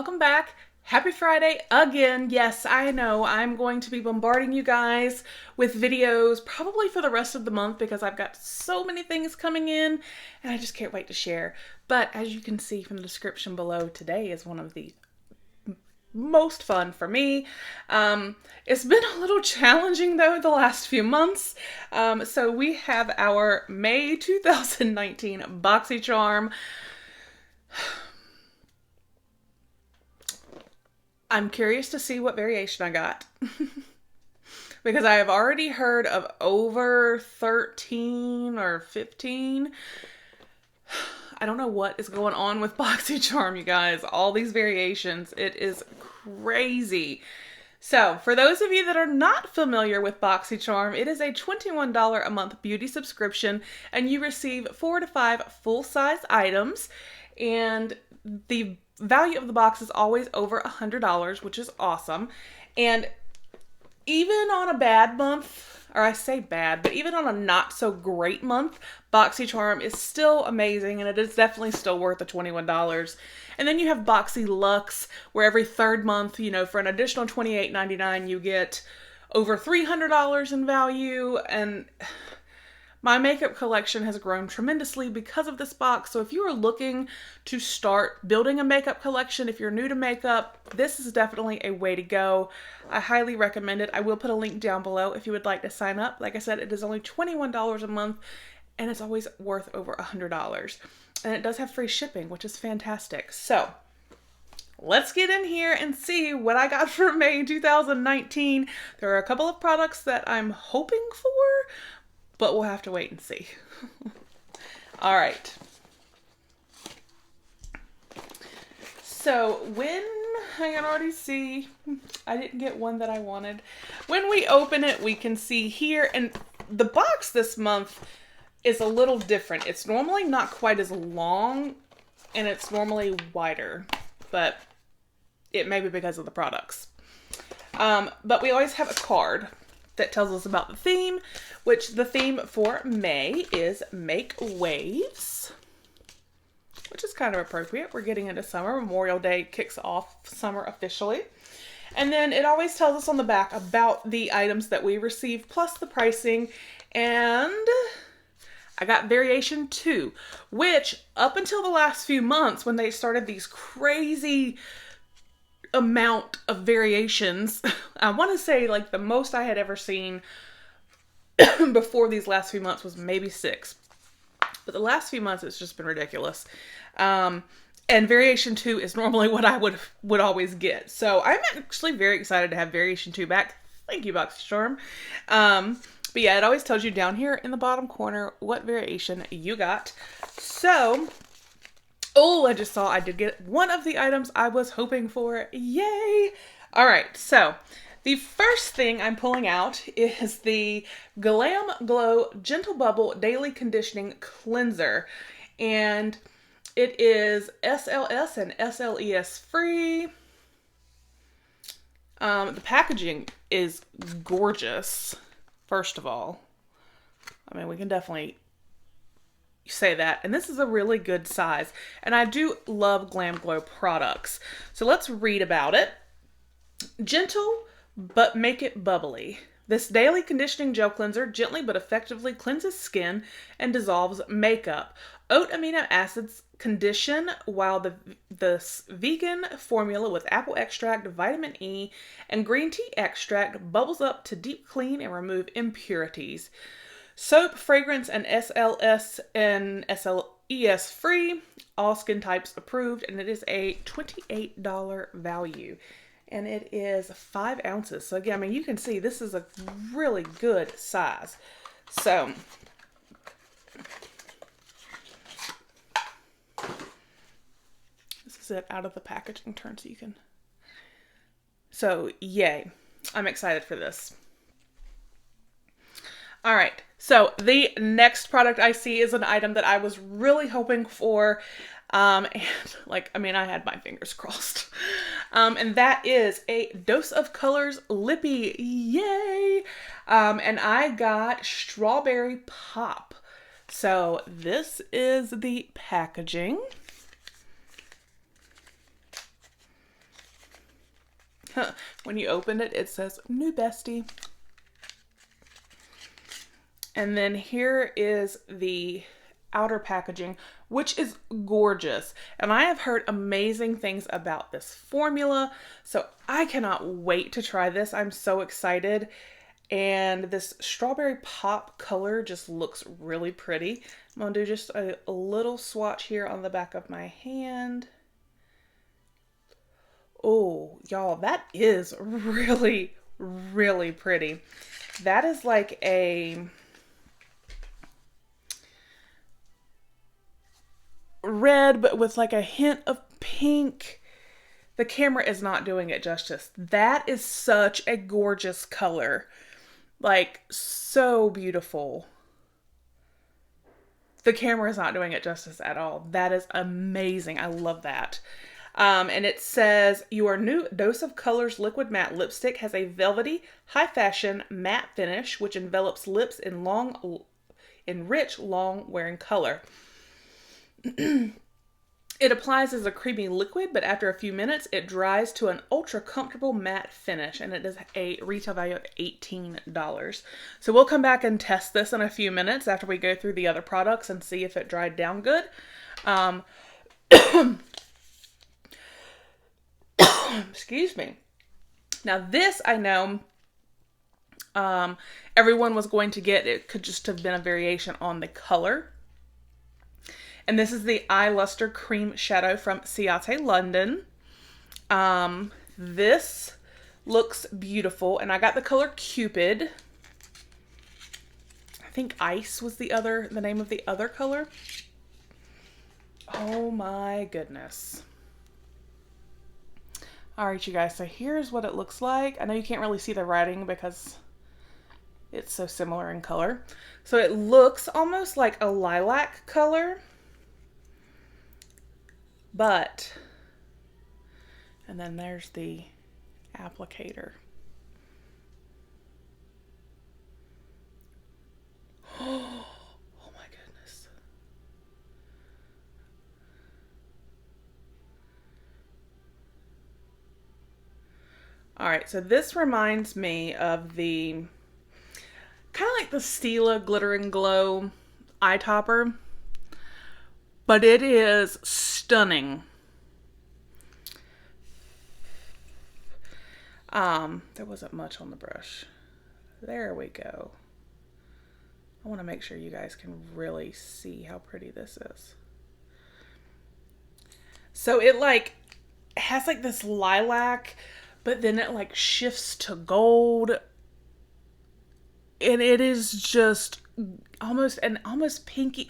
welcome back. Happy Friday again. Yes, I know I'm going to be bombarding you guys with videos probably for the rest of the month because I've got so many things coming in and I just can't wait to share. But as you can see from the description below, today is one of the most fun for me. It's been a little challenging though the last few months. So we have our May 2019 BoxyCharm. I'm curious to see what variation I got. Because I have already heard of over 13 or 15. I don't know what is going on with BoxyCharm, you guys. All these variations. It is crazy. So, for those of you that are not familiar with BoxyCharm, it is a $21 a month beauty subscription, and you receive 4 to 5 full-size items, and the value of the box is always over $100, which is awesome. And even on a bad month, or I say bad, but even on a not so great month, BoxyCharm is still amazing and it is definitely still worth the $21. And then you have BoxyLuxe, where every third month, for an additional $28.99, you get over $300 in value. And my makeup collection has grown tremendously because of this box. So if you are looking to start building a makeup collection, if you're new to makeup, this is definitely a way to go. I highly recommend it. I will put a link down below if you would like to sign up. Like I said, it is only $21 a month and it's always worth over $100. And it does have free shipping, which is fantastic. So let's get in here and see what I got for May 2019. There are a couple of products that I'm hoping for, but we'll have to wait and see. All right. So I can already see, I didn't get one that I wanted. When we open it, we can see here, and the box this month is a little different. It's normally not quite as long, and it's normally wider, but it may be because of the products. But we always have a card that tells us about the theme, which the theme for May is Make Waves, which is kind of appropriate. We're getting into summer. Memorial Day kicks off summer officially. And then it always tells us on the back about the items that we receive, plus the pricing. And I got variation 2, which up until the last few months when they started these crazy amount of variations, I want to say like the most I had ever seen before these last few months was maybe 6. But the last few months it's just been ridiculous. And variation 2 is normally what I would always get. So I'm actually very excited to have variation 2 back. Thank you, BoxyCharm. But yeah, it always tells you down here in the bottom corner what variation you got. So, oh, I just saw I did get one of the items I was hoping for. Yay! All right, so the first thing I'm pulling out is the Glam Glow Gentle Bubble Daily Conditioning Cleanser. And it is SLS and SLES free. The packaging is gorgeous, first of all. I mean, we can definitely say that. And this is a really good size. And I do love Glam Glow products. So let's read about it. Gentle, but make it bubbly. This daily conditioning gel cleanser gently but effectively cleanses skin and dissolves makeup. Oat amino acids condition, while the vegan formula with apple extract, vitamin E, and green tea extract bubbles up to deep clean and remove impurities. Soap, fragrance, and SLS and SLES free. All skin types approved, and it is a $28 value. And it is 5 ounces. So again, I mean, you can see this is a really good size. So this is it out of the packaging turn so you can. So yay. I'm excited for this. All right. So the next product I see is an item that I was really hoping for. And I had my fingers crossed. And that is a Dose of Colors Lippy. Yay! And I got Strawberry Pop. So this is the packaging. when you open it, it says new bestie. And then here is the outer packaging, which is gorgeous. And I have heard amazing things about this formula, so I cannot wait to try this. I'm so excited. And this strawberry pop color just looks really pretty. I'm gonna do just a little swatch here on the back of my hand. Oh, y'all, that is really, really pretty. That is like a red, but with like a hint of pink. The camera is not doing it justice. That is such a gorgeous color. Like, so beautiful. The camera is not doing it justice at all. That is amazing. I love that. And it says, your new Dose of Colors Liquid Matte Lipstick has a velvety, high fashion matte finish, which envelops lips in rich, long wearing color. It applies as a creamy liquid, but after a few minutes, it dries to an ultra comfortable matte finish, and it is a retail value of $18. So we'll come back and test this in a few minutes after we go through the other products and see if it dried down good. Excuse me. Now this, I know everyone was going to get. It could just have been a variation on the color. And this is the Eye Luster Cream Shadow from Ciate London. This looks beautiful. And I got the color Cupid. I think Ice was the name of the other color. Oh my goodness. Alright, you guys, so here's what it looks like. I know you can't really see the writing because it's so similar in color. So it looks almost like a lilac color. But, and then there's the applicator. Oh my goodness. All right, so this reminds me of the, kind of like the Stila Glitter and Glow eye topper. But it is stunning. There wasn't much on the brush. There we go. I want to make sure you guys can really see how pretty this is. So it like has like this lilac, but then it like shifts to gold. And it is just almost pinky.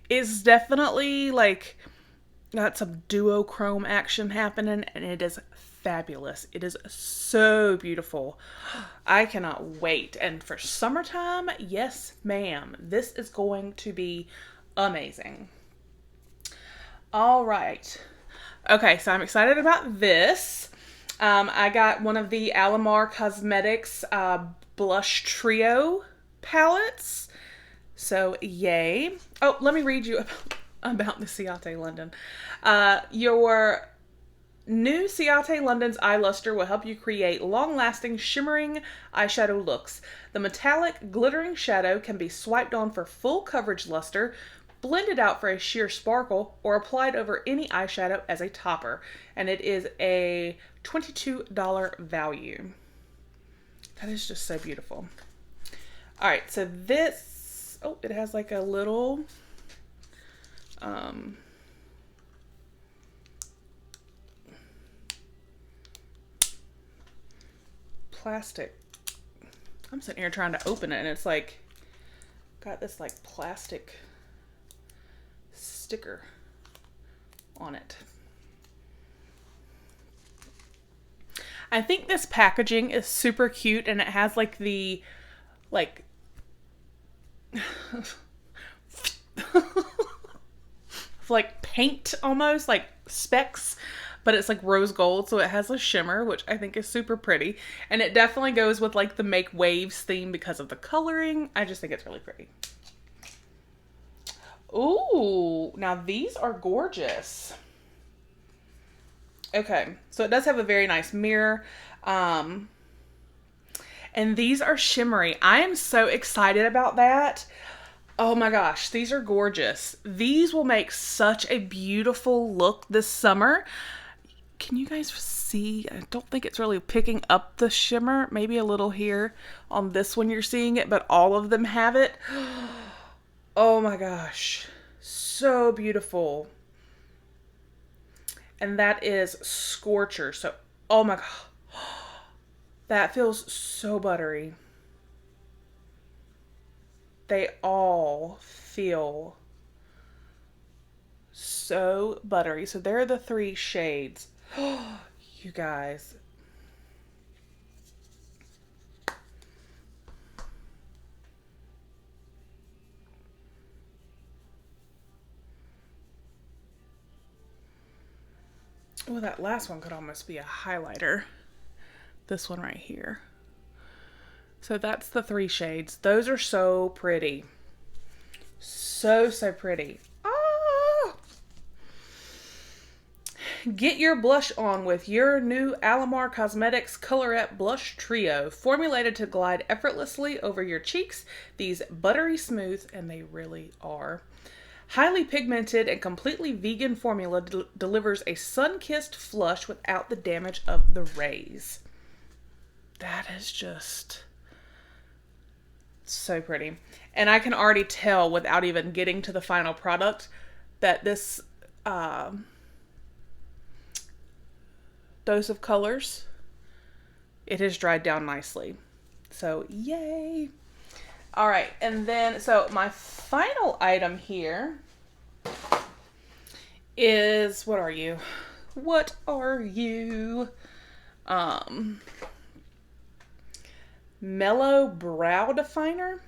It's definitely like got some duochrome action happening, and it is fabulous. It is so beautiful. I cannot wait. And for summertime, yes ma'am, this is going to be amazing. All right. Okay, so I'm excited about this. I got one of the Alamar Cosmetics Blush Trio palettes. So, yay. Oh, let me read you about the Ciate London. Your new Ciate London's Eye Luster will help you create long-lasting, shimmering eyeshadow looks. The metallic, glittering shadow can be swiped on for full coverage luster, blended out for a sheer sparkle, or applied over any eyeshadow as a topper. And it is a $22 value. That is just so beautiful. All right, so this... Oh, it has like a little plastic. I'm sitting here trying to open it and it's like got this like plastic sticker on it. I think this packaging is super cute, and it has like the like paint almost, like specks, but it's like rose gold, so it has a shimmer, which I think is super pretty. And it definitely goes with like the Make Waves theme because of the coloring. I just think it's really pretty. Ooh, now these are gorgeous. Okay, so it does have a very nice mirror. And these are shimmery. I am so excited about that. Oh my gosh, these are gorgeous. These will make such a beautiful look this summer. Can you guys see? I don't think it's really picking up the shimmer. Maybe a little here on this one you're seeing it, but all of them have it. Oh my gosh. So beautiful. And that is Scorcher. So, oh my god. That feels so buttery. They all feel so buttery. So there are the 3 shades. You guys. Oh, that last one could almost be a highlighter. This one right here. So that's the 3 shades. Those are so pretty. So pretty. Ah! Get your blush on with your new Alamar Cosmetics Colorette Blush Trio. Formulated to glide effortlessly over your cheeks. These buttery smooth, and they really are. Highly pigmented and completely vegan formula delivers a sun-kissed flush without the damage of the rays. That is just so pretty. And I can already tell without even getting to the final product that this dose of colors, it has dried down nicely. So yay. All right, and then, so my final item here is, what are you? What are you? Mellow Brow Definer.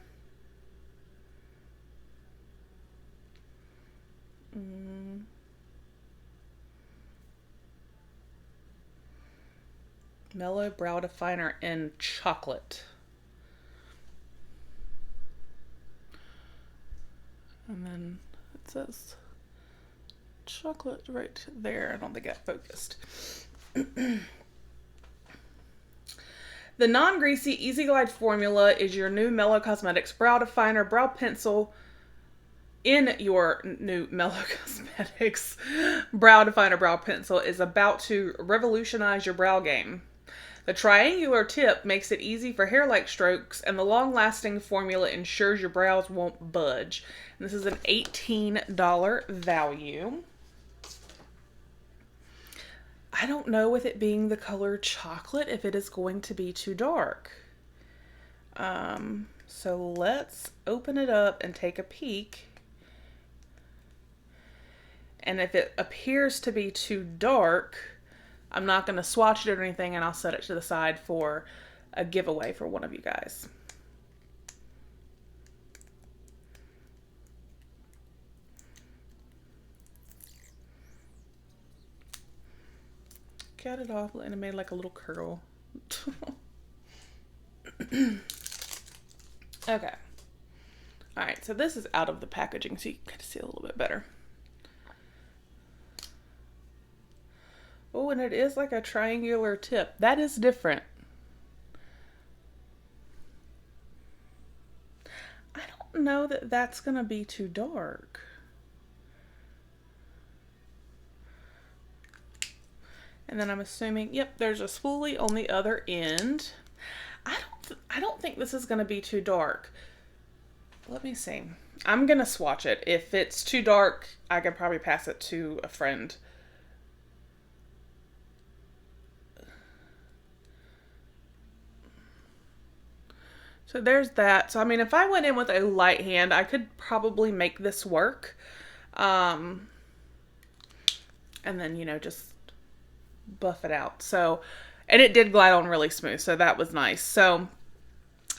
Mellow Brow Definer in chocolate. And then it says chocolate right there. I don't think I focused. The non-greasy Easy Glide formula is your new Mellow Cosmetics Brow Definer Brow Pencil in your new Mellow Cosmetics Brow Definer Brow Pencil is about to revolutionize your brow game. The triangular tip makes it easy for hair-like strokes, and the long-lasting formula ensures your brows won't budge. And this is an $18 value. I don't know, with it being the color chocolate, if it is going to be too dark. So let's open it up and take a peek. And if it appears to be too dark, I'm not going to swatch it or anything, and I'll set it to the side for a giveaway for one of you guys. Cut it off, and it made like a little curl. Okay. Alright, so this is out of the packaging, so you can kind of see a little bit better. Oh, and it is like a triangular tip. That is different. I don't know that that's going to be too dark. And then I'm assuming, yep, there's a spoolie on the other end. I don't think this is going to be too dark. Let me see. I'm going to swatch it. If it's too dark, I could probably pass it to a friend. So there's that. So, I mean, if I went in with a light hand, I could probably make this work. And then, you know, just buff it out. So, and it did glide on really smooth, so that was nice. So,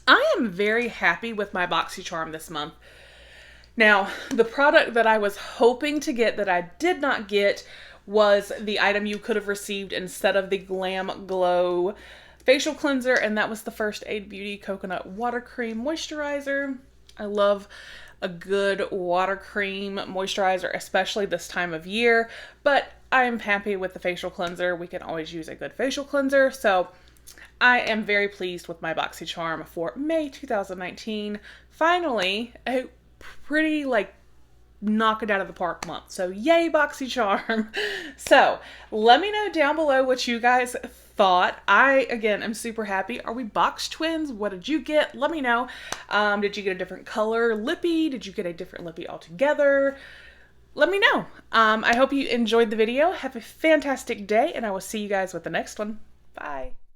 I am very happy with my BoxyCharm this month. Now, the product that I was hoping to get that I did not get was the item you could have received instead of the Glam Glow facial cleanser, and that was the First Aid Beauty Coconut Water Cream Moisturizer. I love a good water cream moisturizer, especially this time of year, but I'm happy with the facial cleanser. We can always use a good facial cleanser, so I am very pleased with my BoxyCharm for May 2019. Finally, a pretty like knock it out of the park month. So yay, BoxyCharm. So let me know down below what you guys thought. I, again, am super happy. Are we box twins? What did you get? Let me know. Did you get a different color lippy? Did you get a different lippy altogether? Let me know. I hope you enjoyed the video. Have a fantastic day, and I will see you guys with the next one. Bye.